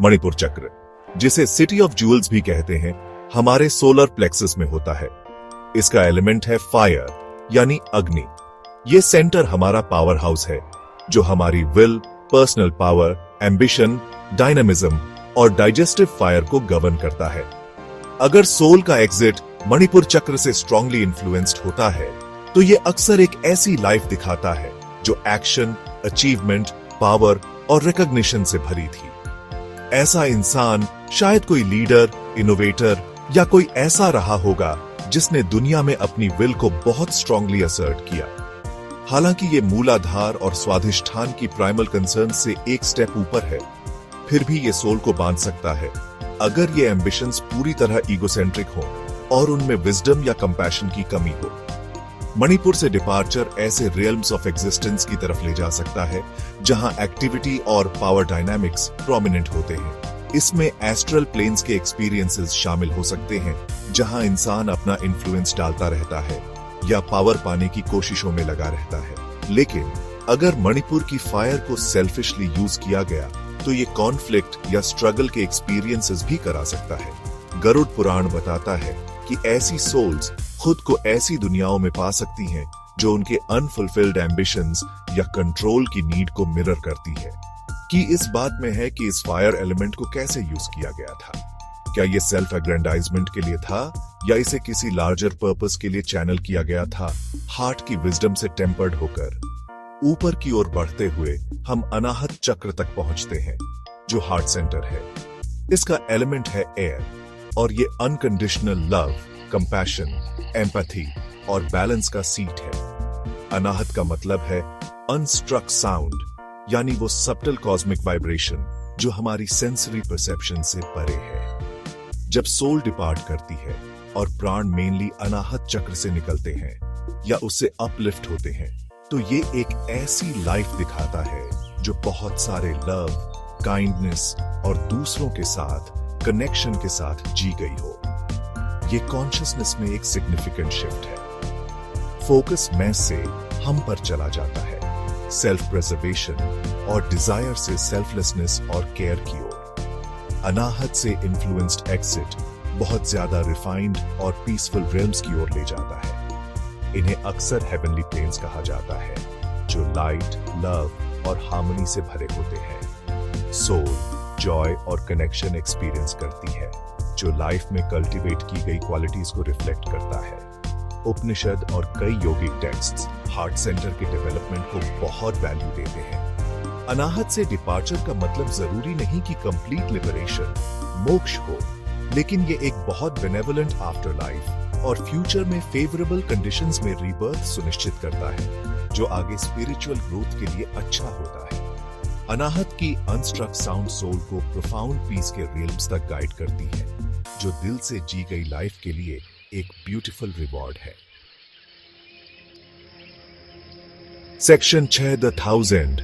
मणिपुर चक्र, जिसे city of Jules भी कहते हैं, हमारे सोलर प्लेक्सस में होता है। इसका एलिमेंट है फायर, यानी अग्नि। ये सेंटर हमारा पावर हाउस है, जो हमारी will, personal power, ambition, dynamism और डाइजेस्टिव फायर को गवर्न करता है। अगर सोल का एग्जिट मणिपुर चक्र से स्ट्रांगली इन्फ्लुएंस्ड होता है, तो ये अक्सर एक ऐसी लाइफ दिखाता है जो एक्शन, अचीवमेंट, पावर और रिकॉग्निशन से भरी थी। ऐसा इंसान शायद कोई लीडर, इनोवेटर या कोई ऐसा रहा होगा जिसने दुनिया में अपनी विल को बहुत स्ट्रांगली असर्ट किया। हालांकि ये मूलाधार और स्वाधिष्ठान की प्राइमल कंसर्न से एक स्टेप ऊपर है, फिर भी ये सोल को बांध सकता है अगर ये एम्बिशंस पूरी तरह ईगोसेंट्रिक हो और उनमें विजडम या कंपैशन की कमी हो। मणिपुर से डिपार्चर ऐसे रियल्म्स ऑफ एग्जिस्टेंस की तरफ ले जा सकता है जहां एक्टिविटी और पावर डायनामिक्स प्रोमिनेंट होते हैं। इसमें एस्ट्रल प्लेन्स के एक्सपीरियंसेस शामिल हो सकते हैं, जहां इंसान अपना इन्फ्लुएंस डालता रहता है या पावर पाने की कोशिशों में लगा रहता है। लेकिन अगर मणिपुर की फायर को सेल्फिशली यूज किया गया, तो ये कॉन्फ्लिक्ट या स्ट्रगल के एक्सपीरियंसेस भी करा सकता है। गरुड़ पुराण बताता है कि ऐसी सोल्स खुद को ऐसी दुनियाओं में पा सकती हैं जो उनके अनफुलफिल्ड एम्बिशंस या कंट्रोल की नीड को मिरर करती है। कि इस बात में है कि इस फायर एलिमेंट को कैसे यूज किया गया था। क्या ये सेल्फ एग्रेंडाइजमेंट के लिए था या इसे किसी लार्जर पर्पस के लिए चैनल किया गया था। हार्ट की विजडम से टेम्पर्ड होकर ऊपर की ओर बढ़ते हुए हम अनाहत चक्र तक पहुंचते हैं, जो हार्ट सेंटर है। इसका एलिमेंट है एयर और ये अनकंडीशनल लव, कंपैशन, एम्पैथी और बैलेंस का सीट है। अनाहत का मतलब है अनस्ट्रक साउंड, यानी वो सब्टल कॉस्मिक वाइब्रेशन जो हमारी सेंसरी परसेप्शन से परे है। जब सोल डिपार्ट करती है और प्राण मेनली अनाहत चक्र से निकलते हैं या उससे अपलिफ्ट होते हैं, तो ये एक ऐसी लाइफ दिखाता है जो बहुत सारे लव, काइंडनेस और दूसरों के साथ कनेक्शन के साथ जी गई हो। ये कॉन्शियसनेस में एक सिग्निफिकेंट शिफ्ट है। फोकस मैं से हम पर चला जाता है, सेल्फ प्रिजर्वेशन और डिजायर से सेल्फलेसनेस और केयर की ओर। अनाहत से इन्फ्लुएंस्ड एग्जिट बहुत ज्यादा रिफाइंड और पीसफुल रिल्म्स की ओर ले जाता है। इन्हें अक्सर हेवनली प्लेन्स कहा जाता है, जो लाइट, लव और हार्मनी से भरे होते हैं। सोल जॉय और कनेक्शन एक्सपीरियंस करती है, जो लाइफ में कल्टीवेट की गई क्वालिटीज को रिफ्लेक्ट करता है। उपनिषद और कई योगिक टेक्स्ट्स हार्ट सेंटर के डेवलपमेंट को बहुत वैल्यू देते हैं। अनाहत से डिपार्चर का मतलब जरूरी नहीं कि कंप्लीट लिबरेशन, मोक्ष हो, लेकिन ये एक बहुत बेनेवलेंट आफ्टर लाइफ और फ्यूचर में फेवरेबल कंडीशंस में रीबर्थ सुनिश्चित करता है, जो आगे स्पिरिचुअल ग्रोथ के लिए अच्छा होता है। अनाहत की अनस्ट्रक साउंड सोल को प्रोफाउंड पीस के रियल्म्स तक गाइड करती है, जो दिल से जी गई लाइफ के लिए एक ब्यूटीफुल रिवॉर्ड है। Section 6 the 1000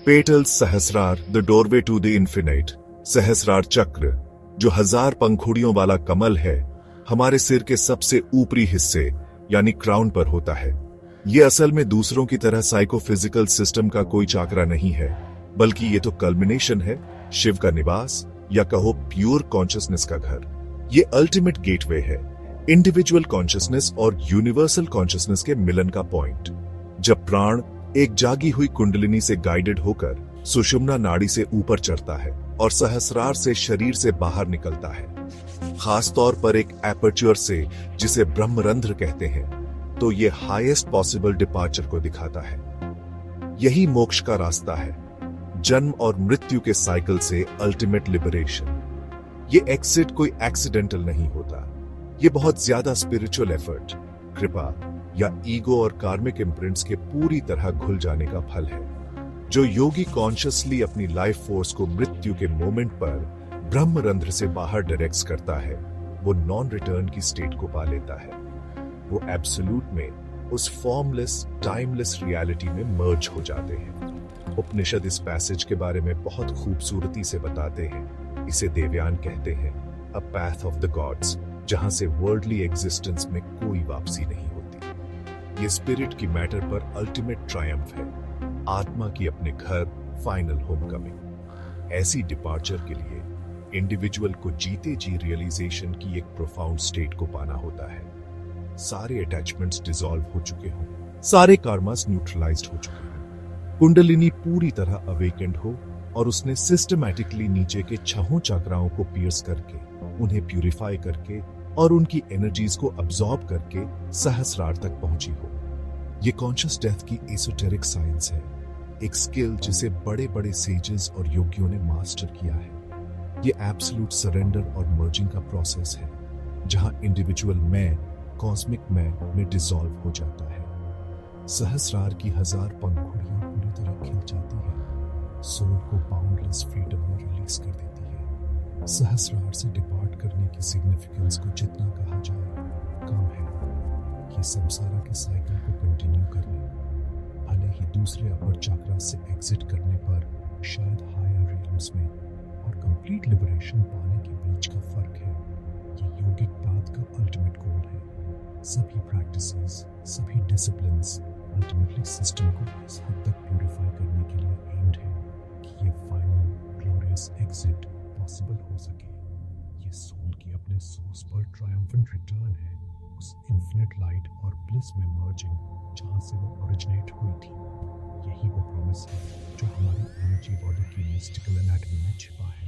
petals Sahasrara the doorway to the infinite. Sahasrara chakra, जो 1000 पंखुड़ियों वाला कमल है, हमारे सिर के सबसे ऊपरी हिस्से यानी क्राउन पर होता है। ये असल में दूसरों की तरह साइकोफिजिकल सिस्टम का कोई चाकरा नहीं है, बल्कि ये तो कल्मिनेशन है, शिव का निवास या कहो प्योर कॉन्शियसनेस का घर। ये अल्टीमेट गेटवे है, इंडिविजुअल कॉन्शियसनेस और यूनिवर्सल कॉन्शियसनेस के मिलन का पॉइंट। जब प्राण एक जागी हुई कुंडलिनी से गाइडेड होकर सुषुम्ना नाड़ी से ऊपर चढ़ता है और सहस्रार से शरीर से बाहर निकलता है, खास तौर पर एक एपर्च्योर से जिसे ब्रह्मरंध्र कहते हैं, तो ये हाईएस्ट पॉसिबल डिपार्चर को दिखाता है। यही मोक्ष का रास्ता है, जन्म और मृत्यु के साइकिल से अल्टीमेट लिबरेशन। ये एक्सिट कोई एक्सीडेंटल नहीं होता, ये बहुत ज्यादा स्पिरिचुअल एफर्ट, कृपा या ईगो और कार्मिक इम्प्रिंट्स के पूरी तरह घुल जाने का फल है। जो योगी कॉन्शियसली अपनी लाइफ फोर्स को मृत्यु के मोमेंट पर ब्रह्मरंध्र से बाहर डायरेक्ट करता है, वो नॉन रिटर्न की स्टेट को पा लेता है। वो एब्सोल्यूट में उस फॉर्मलेस, टाइमलेस रियलिटी में मर्ज हो जाते हैं। उपनिषद इस पैसेज के बारे में बहुत खूबसूरती से बताते हैं। इसे देवयान कहते हैं, अ पैथ ऑफ द गॉड्स, जहां से वर्ल्डली एग्जिस्टेंस में कोई वापसी नहीं होती। ये स्पिरिट की मैटर पर अल्टीमेट ट्रायम्फ है, आत्मा की अपने घर, फाइनल होमकमिंग। ऐसी डिपार्चर के लिए इंडिविजुअल को जीते जी रियलाइजेशन की एक प्रोफाउंड स्टेट को पाना होता है। सारे अटैचमेंट्स डिसॉल्व हो चुके हों, सारे कार्मास न्यूट्रलाइज्ड हो चुके हों, कुंडलिनी पूरी तरह अवेकेंड हो और उसने सिस्टमैटिकली नीचे के छहों चक्राओं को पियर्स करके, उन्हें प्यूरिफाई करके और उनकी एनर्जीज को अब्सॉर्ब करके सहस्रार तक पहुंची हो। ये कॉन्शियस डेथ की एसोटेरिक साइंस है, एक स्किल जिसे बड़े बड़े सेजेस और योगियों ने मास्टर किया है। ये एब्सोल्यूट सरेंडर और मर्जिंग का प्रोसेस है, जहां इंडिविजुअल मैं कॉस्मिक मैं में डिसॉल्व हो जाता है। सहस्रार की 1000 पंखुड़ियां पूरी तरह खिल जाती है, सोल को बाउंडलेस फ्रीडम में रिलीज कर देती है। सहस्रार से डिपार्ट करने की सिग्निफिकेंस को जितना कहा जाए कम है। ये संसारा के साइकिल को कंटिन्यू करने, भले ही दूसरे अपर चक्रा से एग्जिट करने पर शायद हायर रियल्म्स में और कंप्लीट लिबरेशन पाने के बीच का फर्क है। ये योगिक पाथ का अल्टीमेट गोल है। सभी प्रैक्टिसेस, सभी डिसिप्लिन्स अल्टीमेटली सिस्टम को इस हद तक प्यूरिफाई करने के लिए एम्ड है कि ये फाइनल ग्लोरियस एग्जिट पॉसिबल हो सके। ये सोल की अपने सोर्स पर ट्रायम्फेंट रिटर्न है, उस इन्फिनिट लाइट और ब्लिस में मर्जिंग जहां से वो ओरिजिनेट हुई थी। यही वो प्रॉमिस है जो हमारी एनर्जी बॉडी की मिस्टिकल एनाटॉमी में छिपा है।